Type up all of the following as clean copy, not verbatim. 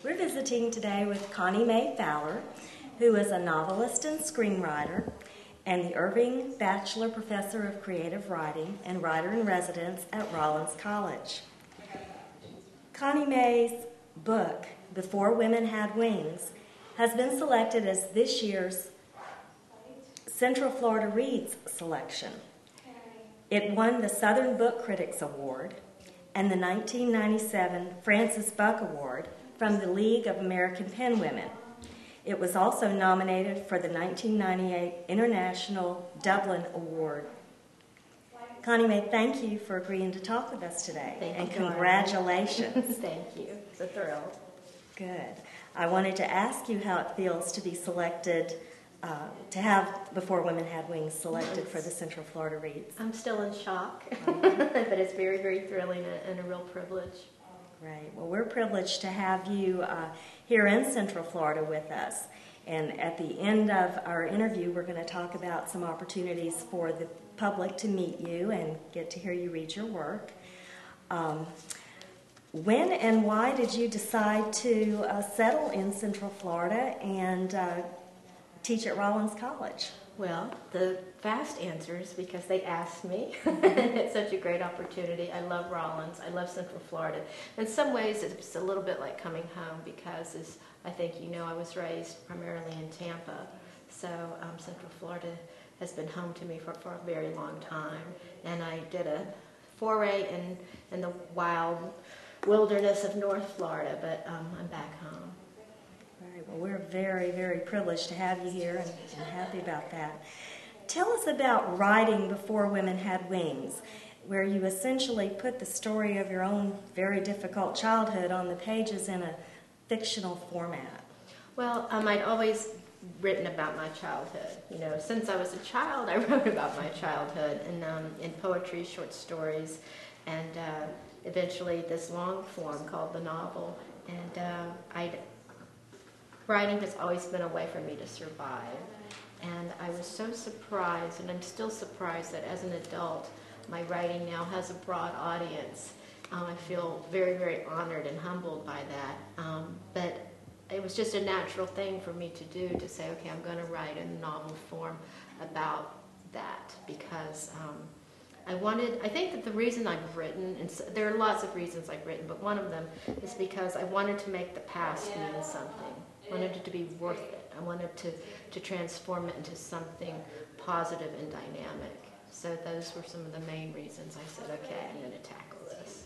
We're visiting today with Connie May Fowler, who is a novelist and screenwriter and the Irving Bachelor Professor of Creative Writing and Writer-in-Residence at Rollins College. Connie May's book, Before Women Had Wings, has been selected as this year's Central Florida Reads selection. It won the Southern Book Critics Award and the 1997 Francis Buck Award from the League of American Penwomen. It was also nominated for the 1998 International Dublin Award. Connie May, thank you for agreeing to talk with us today. Thank you. Congratulations. Thank you. It's a thrill. Good. I wanted to ask you how it feels to be selected, to have Before Women Had Wings selected for the Central Florida Reads. I'm still in shock, but it's very, very thrilling and a real privilege. Right. Well, we're privileged to have you here in Central Florida with us. And at the end of our interview, we're going to talk about some opportunities for the public to meet you and get to hear you read your work. When and why did you decide to settle in Central Florida and teach at Rollins College? Well, the fast answer is because they asked me. It's such a great opportunity. I love Rollins. I love Central Florida. In some ways, it's a little bit like coming home because, as I think you know, I was raised primarily in Tampa. So Central Florida has been home to me for a very long time. And I did a foray in the wild wilderness of North Florida, but I'm back home. Right. Well, we're very, very privileged to have you here and happy about that. Tell us about writing Before Women Had Wings, where you essentially put the story of your own very difficult childhood on the pages in a fictional format. Well, I'd always written about my childhood. You know, since I was a child, I wrote about my childhood in poetry, short stories, and eventually this long form called the novel. And writing has always been a way for me to survive. And I was so surprised, and I'm still surprised, that as an adult, my writing now has a broad audience. I feel very, very honored and humbled by that. But it was just a natural thing for me to do, to say, okay, I'm going to write in novel form about that, because I think that the reason I've written, and there are lots of reasons I've written, but one of them is because I wanted to make the past mean something. I wanted it to be worth it. I wanted to transform it into something positive and dynamic. So those were some of the main reasons I said, okay, I'm going to tackle this.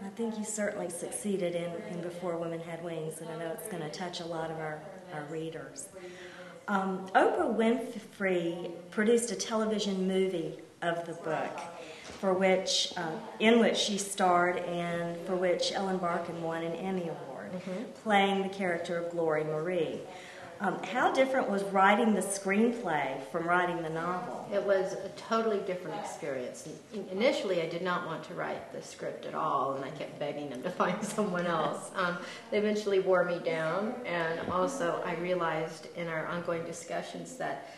I think you certainly succeeded in Before Women Had Wings, and I know it's going to touch a lot of our readers. Oprah Winfrey produced a television movie of the book, in which she starred and for which Ellen Barkin won an Emmy Award, playing the character of Glory Marie. How different was writing the screenplay from writing the novel? It was a totally different experience. Initially, I did not want to write the script at all, and I kept begging them to find someone else. They eventually wore me down, and also I realized in our ongoing discussions that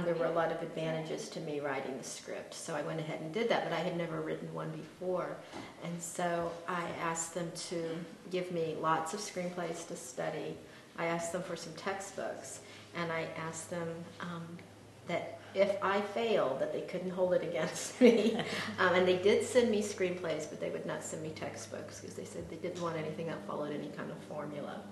there were a lot of advantages to me writing the script. So I went ahead and did that, but I had never written one before. And so I asked them to give me lots of screenplays to study. I asked them for some textbooks, and I asked them that if I failed, that they couldn't hold it against me. And they did send me screenplays, but they would not send me textbooks because they said they didn't want anything that followed any kind of formula.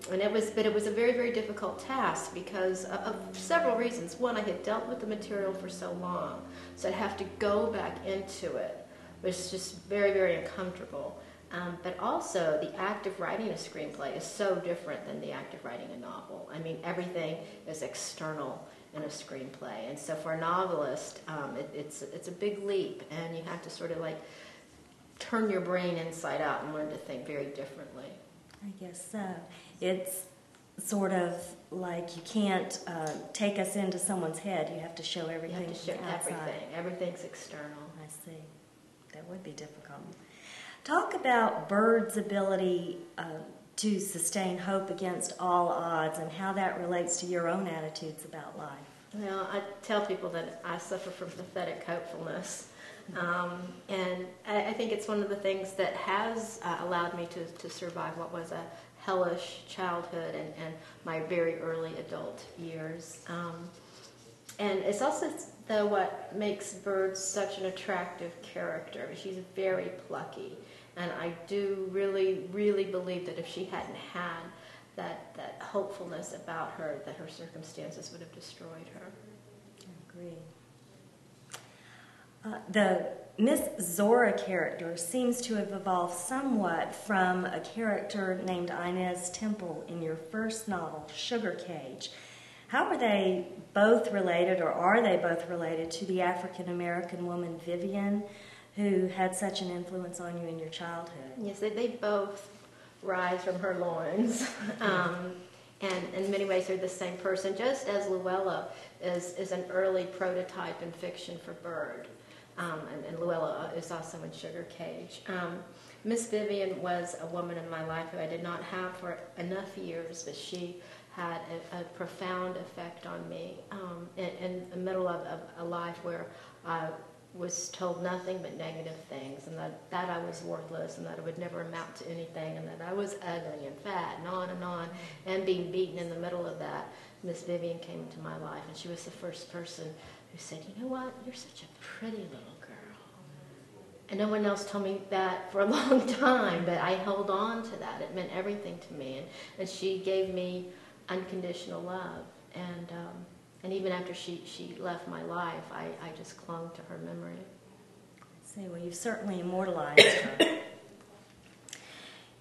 But it was a very, very difficult task because of several reasons. One, I had dealt with the material for so long, so I'd have to go back into it, which is just very, very uncomfortable. But also, the act of writing a screenplay is so different than the act of writing a novel. I mean, everything is external in a screenplay. And so for a novelist, it's a big leap, and you have to sort of like turn your brain inside out and learn to think very differently. I guess so. It's sort of like you can't take us into someone's head. You have to show everything. You have to show outside. everything. Everything's external. I see. That would be difficult. Talk about Bird's ability to sustain hope against all odds and how that relates to your own attitudes about life. Well, I tell people that I suffer from pathetic hopefulness. And I think it's one of the things that has allowed me to survive what was a hellish childhood and my very early adult years. And it's also, though, what makes Bird such an attractive character. She's very plucky. And I do really, really believe that if she hadn't had that hopefulness about her, that her circumstances would have destroyed her. I agree. The Miss Zora character seems to have evolved somewhat from a character named Inez Temple in your first novel, Sugar Cage. How are they both related, or are they both related to the African-American woman Vivian, who had such an influence on you in your childhood? Yes, they both rise from her loins. And in many ways they're the same person, just as Luella is an early prototype in fiction for Bird. And Luella is also in Sugar Cage. Miss Vivian was a woman in my life who I did not have for enough years, but she had a profound effect on me in the middle of a life where I was told nothing but negative things, and that I was worthless, and that I would never amount to anything, and that I was ugly and fat, and on, and being beaten in the middle of that. Miss Vivian came into my life, and she was the first person who said, "You know what? You're such a pretty little girl." And no one else told me that for a long time, but I held on to that. It meant everything to me, and she gave me unconditional love, and even after she left my life, I just clung to her memory. See, well, you've certainly immortalized her.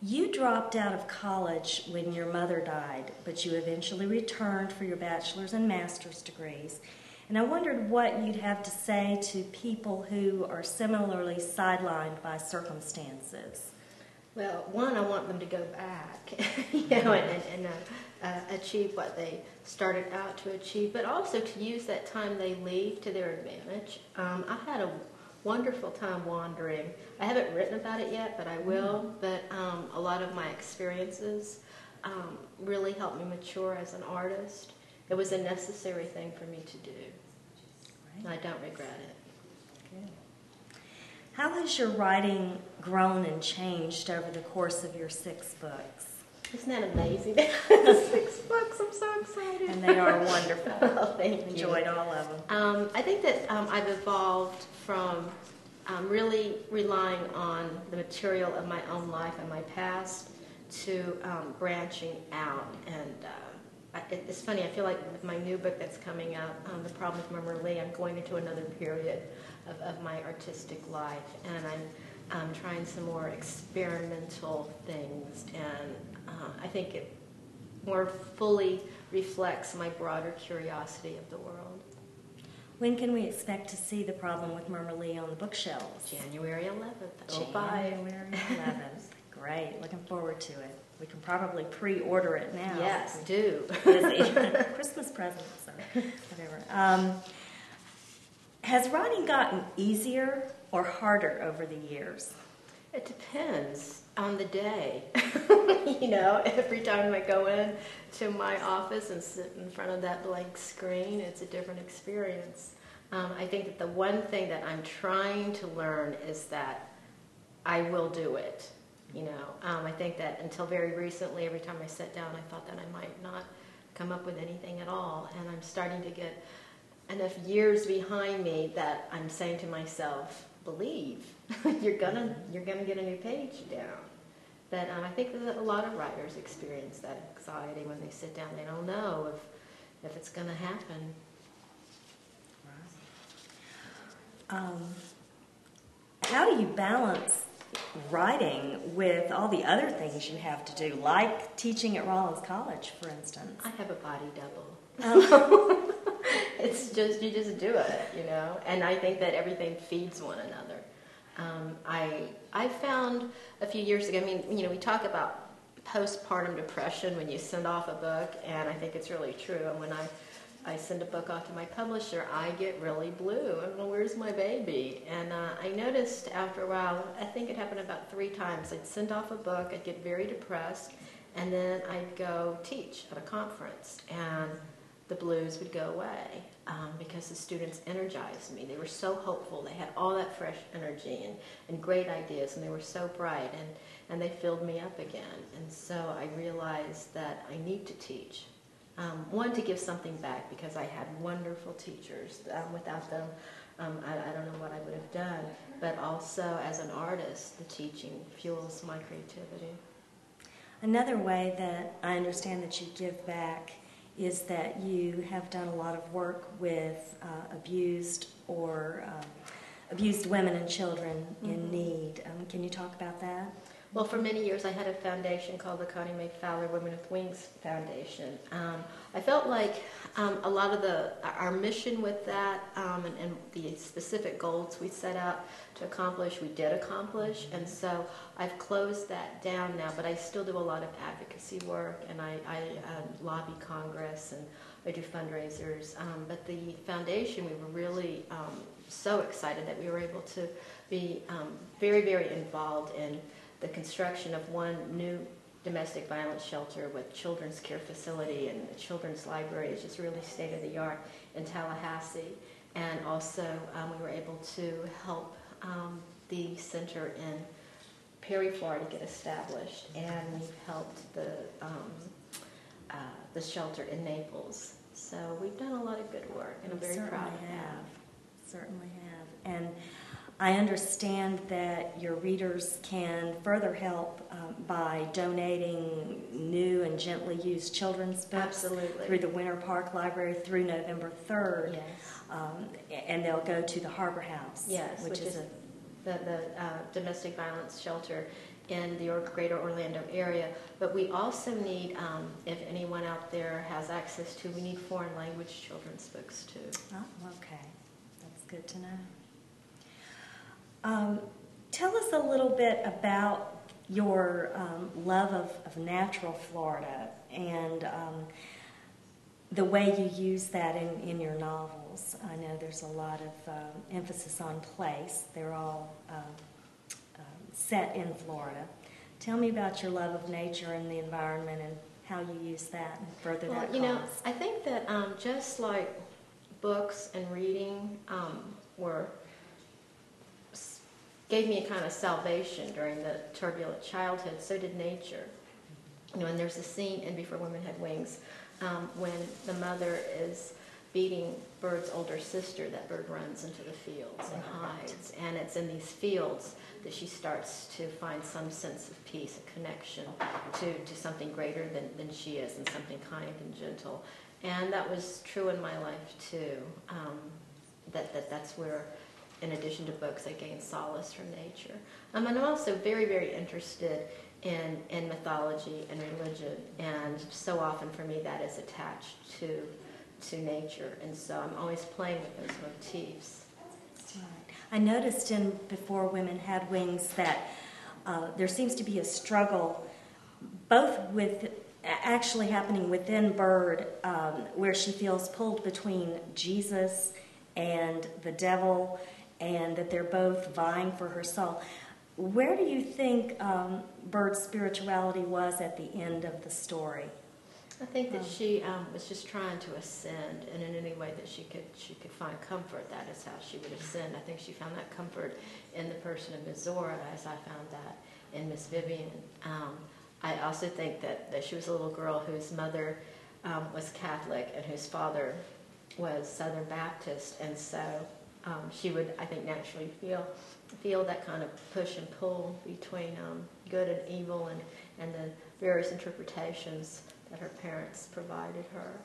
You dropped out of college when your mother died, but you eventually returned for your bachelor's and master's degrees. And I wondered what you'd have to say to people who are similarly sidelined by circumstances. Well, one, I want them to go back, and achieve what they started out to achieve, but also to use that time they leave to their advantage. I had a wonderful time wandering. I haven't written about it yet, but I will. But a lot of my experiences really helped me mature as an artist. It was a necessary thing for me to do. Right. And I don't regret it. Good. How has your writing grown and changed over the course of your 6 books? Isn't that amazing? 6 books, I'm so excited. And they are wonderful. Oh, thank you. Enjoyed all of them. I think that I've evolved from really relying on the material of my own life and my past to branching out. And it's funny, I feel like with my new book that's coming out, The Problem with Murmur Lee, I'm going into another period of my artistic life, and I'm trying some more experimental things, and I think it more fully reflects my broader curiosity of the world. When can we expect to see The Problem with Murmur Lee on the bookshelves? January 11th. January 11th. Great. Looking forward to it. We can probably pre-order it now. Yes, do. Christmas presents or whatever. Has writing gotten easier or harder over the years? It depends on the day. Every time I go in to my office and sit in front of that blank screen, it's a different experience. I think that the one thing that I'm trying to learn is that I will do it. I think that until very recently, every time I sat down, I thought that I might not come up with anything at all. And I'm starting to get enough years behind me that I'm saying to myself, believe, you're gonna get a new page down. But I think that a lot of writers experience that anxiety when they sit down. They don't know if it's going to happen. Right. How do you balance writing with all the other things you have to do, like teaching at Rollins College, for instance? I have a body double. It's just, you just do it, and I think that everything feeds one another. I found a few years ago, we talk about postpartum depression when you send off a book, and I think it's really true. And when I send a book off to my publisher, I get really blue. I'm like, where's my baby? And I noticed after a while, I think it happened about 3 times. I'd send off a book, I'd get very depressed, and then I'd go teach at a conference. And the blues would go away because the students energized me. They were so hopeful. They had all that fresh energy and great ideas, and they were so bright, and they filled me up again. And so I realized that I need to teach. One, to give something back, because I had wonderful teachers. Without them, I don't know what I would have done. But also, as an artist, the teaching fuels my creativity. Another way that I understand that you give back is that you have done a lot of work with abused women and children in need. Can you talk about that? Well, for many years I had a foundation called the Connie May Fowler Women with Wings Foundation. I felt like a lot of our mission with that and the specific goals we set out to accomplish, we did accomplish, and so I've closed that down now, but I still do a lot of advocacy work, and I lobby Congress, and I do fundraisers. But the foundation, we were really so excited that we were able to be very, very involved in the construction of one new domestic violence shelter with children's care facility, and the children's library is just really state-of-the-art in Tallahassee. And also we were able to help the center in Perry, Florida get established, and we've helped the shelter in Naples. So we've done a lot of good work, and I'm very proud of that. Certainly have. And I understand that your readers can further help by donating new and gently used children's books. Absolutely. Through the Winter Park Library through November 3rd. Yes. And they'll go to the Harbor House. Yes, which is the domestic violence shelter in the greater Orlando area. But we also need, if anyone out there has access to, we need foreign language children's books too. Oh, okay. That's good to know. Tell us a little bit about your love of natural Florida and the way you use that in your novels. I know there's a lot of emphasis on place. They're all set in Florida. Tell me about your love of nature and the environment and how you use that and further that cause. You know, I think that just like books and reading gave me a kind of salvation during the turbulent childhood, so did nature. You know, and there's a scene in Before Women Had Wings when the mother is beating Bird's older sister. That Bird runs into the fields and hides. And it's in these fields that she starts to find some sense of peace, a connection to something greater than she is, and something kind and gentle. And that was true in my life too. That's where, in addition to books, I gained solace from nature. And I'm also very, very interested in mythology and religion, and so often for me that is attached to nature, and so I'm always playing with those motifs. Right. I noticed in Before Women Had Wings that there seems to be a struggle, both with actually happening within Bird, where she feels pulled between Jesus and the devil, and that they're both vying for her soul. Where do you think Bird's spirituality was at the end of the story? I think that she was just trying to ascend, and in any way that she could find comfort, that is how she would ascend. I think she found that comfort in the person of Miss Zora, as I found that in Miss Vivian. I also think that she was a little girl whose mother was Catholic and whose father was Southern Baptist, and so she would, I think, naturally feel that kind of push and pull between good and evil, and the various interpretations that her parents provided her,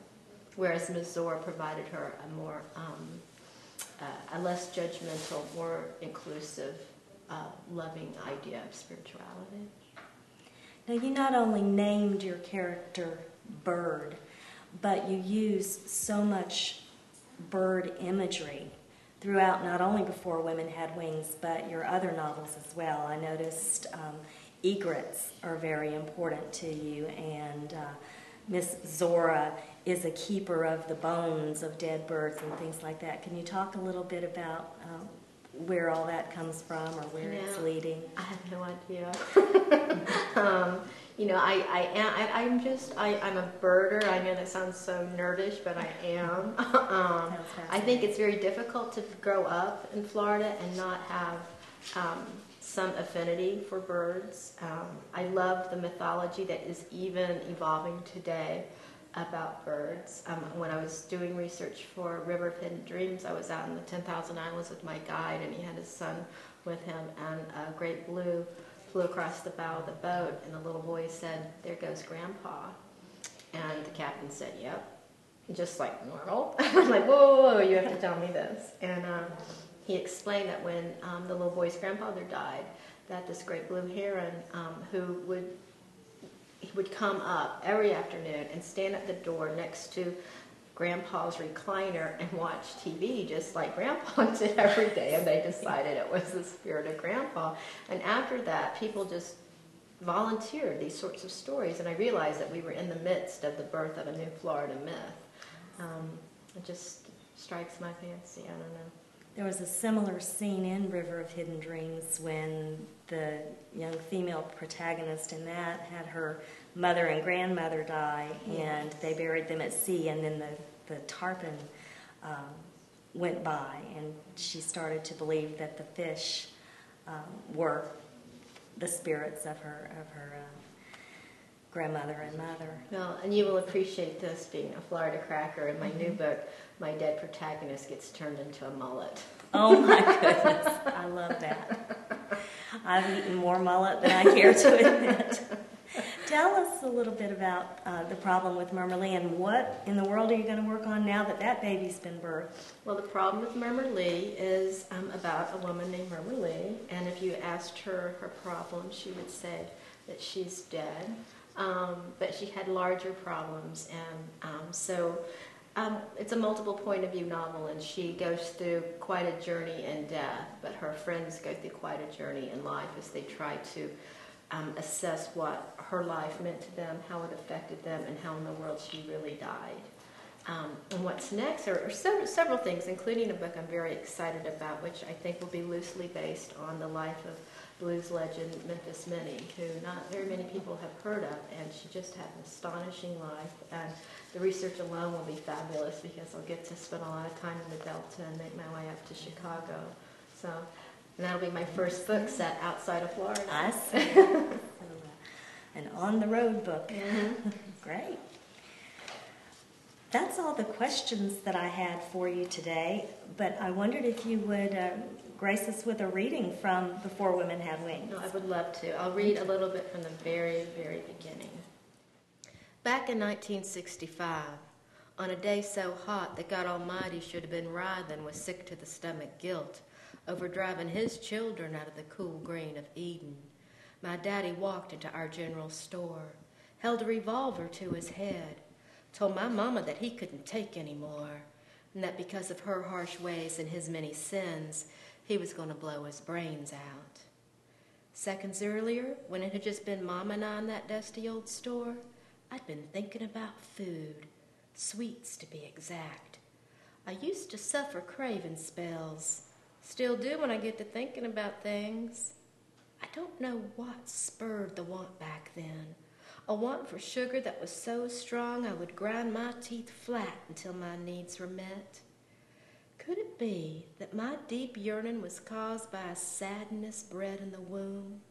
whereas Ms. Zora provided her a more, a less judgmental, more inclusive, loving idea of spirituality. Now, you not only named your character Bird, but you use so much bird imagery throughout, not only Before Women Had Wings, but your other novels as well. I noticed egrets are very important to you, and Miss Zora is a keeper of the bones of dead birds and things like that. Can you talk a little bit about where all that comes from or where it's leading? I have no idea. I'm a birder. I know that sounds so nerdish, but I am. I think it's very difficult to grow up in Florida and not have some affinity for birds. I love the mythology that is even evolving today about birds. When I was doing research for River of Hidden Dreams, I was out in the 10,000 Islands with my guide, and he had his son with him, and a great blue flew across the bow of the boat, and the little boy said, "There goes Grandpa." And the captain said, "Yep," just like normal. I'm like, whoa, you have to tell me this. And he explained that when the little boy's grandfather died, that this great blue heron who would come up every afternoon and stand at the door next to Grandpa's recliner and watch TV just like Grandpa did every day, and they decided it was the spirit of Grandpa. And after that, people just volunteered these sorts of stories, and I realized that we were in the midst of the birth of a new Florida myth. It just strikes my fancy. I don't know. There was a similar scene in River of Hidden Dreams when the young female protagonist in that had her mother and grandmother die, and they buried them at sea, and then the tarpon went by, and she started to believe that the fish were the spirits of her grandmother and mother. Well, and you will appreciate this being a Florida cracker. In my new book, my dead protagonist gets turned into a mullet. Oh my goodness, I love that. I've eaten more mullet than I care to admit. Tell us a little bit about the problem with Murmur Lee, and what in the world are you going to work on now that that baby's been birthed? Well, the problem with Murmur Lee is about a woman named Murmur Lee, and if you asked her her problem, she would say that she's dead. But she had larger problems, and so it's a multiple point of view novel, and she goes through quite a journey in death, but her friends go through quite a journey in life as they try to assess what her life meant to them, how it affected them, and how in the world she really died. And what's next are several things, including a book I'm very excited about, which I think will be loosely based on the life of blues legend Memphis Minnie, who not very many people have heard of, and she just had an astonishing life. And the research alone will be fabulous because I'll get to spend a lot of time in the Delta and make my way up to Chicago. So, and that'll be my first book set outside of Florida. I see. An on-the-road book. Mm-hmm. Great. That's all the questions that I had for you today, but I wondered if you would grace us with a reading from Before Women Had Wings. No, I would love to. I'll read a little bit from the very, very beginning. Back in 1965, on a day so hot that God Almighty should have been writhing with sick-to-the-stomach guilt over driving his children out of the cool green of Eden, my daddy walked into our general store, held a revolver to his head, told my mama that he couldn't take any more, and that because of her harsh ways and his many sins, he was going to blow his brains out. Seconds earlier, when it had just been Mama and I in that dusty old store, I'd been thinking about food, sweets to be exact. I used to suffer craving spells, still do when I get to thinking about things. I don't know what spurred the want back then, a want for sugar that was so strong I would grind my teeth flat until my needs were met. Could it be that my deep yearning was caused by a sadness bred in the womb,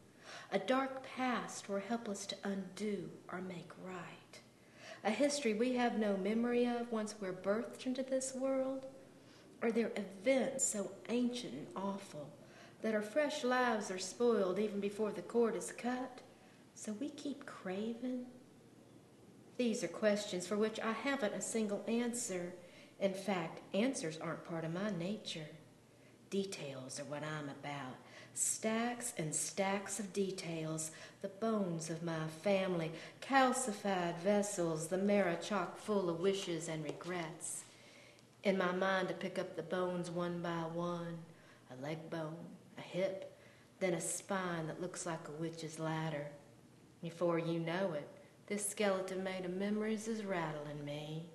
a dark past we're helpless to undo or make right, a history we have no memory of once we're birthed into this world? Are there events so ancient and awful that our fresh lives are spoiled even before the cord is cut, so we keep craving? These are questions for which I haven't a single answer. In fact, answers aren't part of my nature. Details are what I'm about. Stacks and stacks of details, the bones of my family, calcified vessels, the marrow chock full of wishes and regrets. In my mind to pick up the bones one by one, a leg bone, a hip, then a spine that looks like a witch's ladder. Before you know it, this skeleton made of memories is rattling me.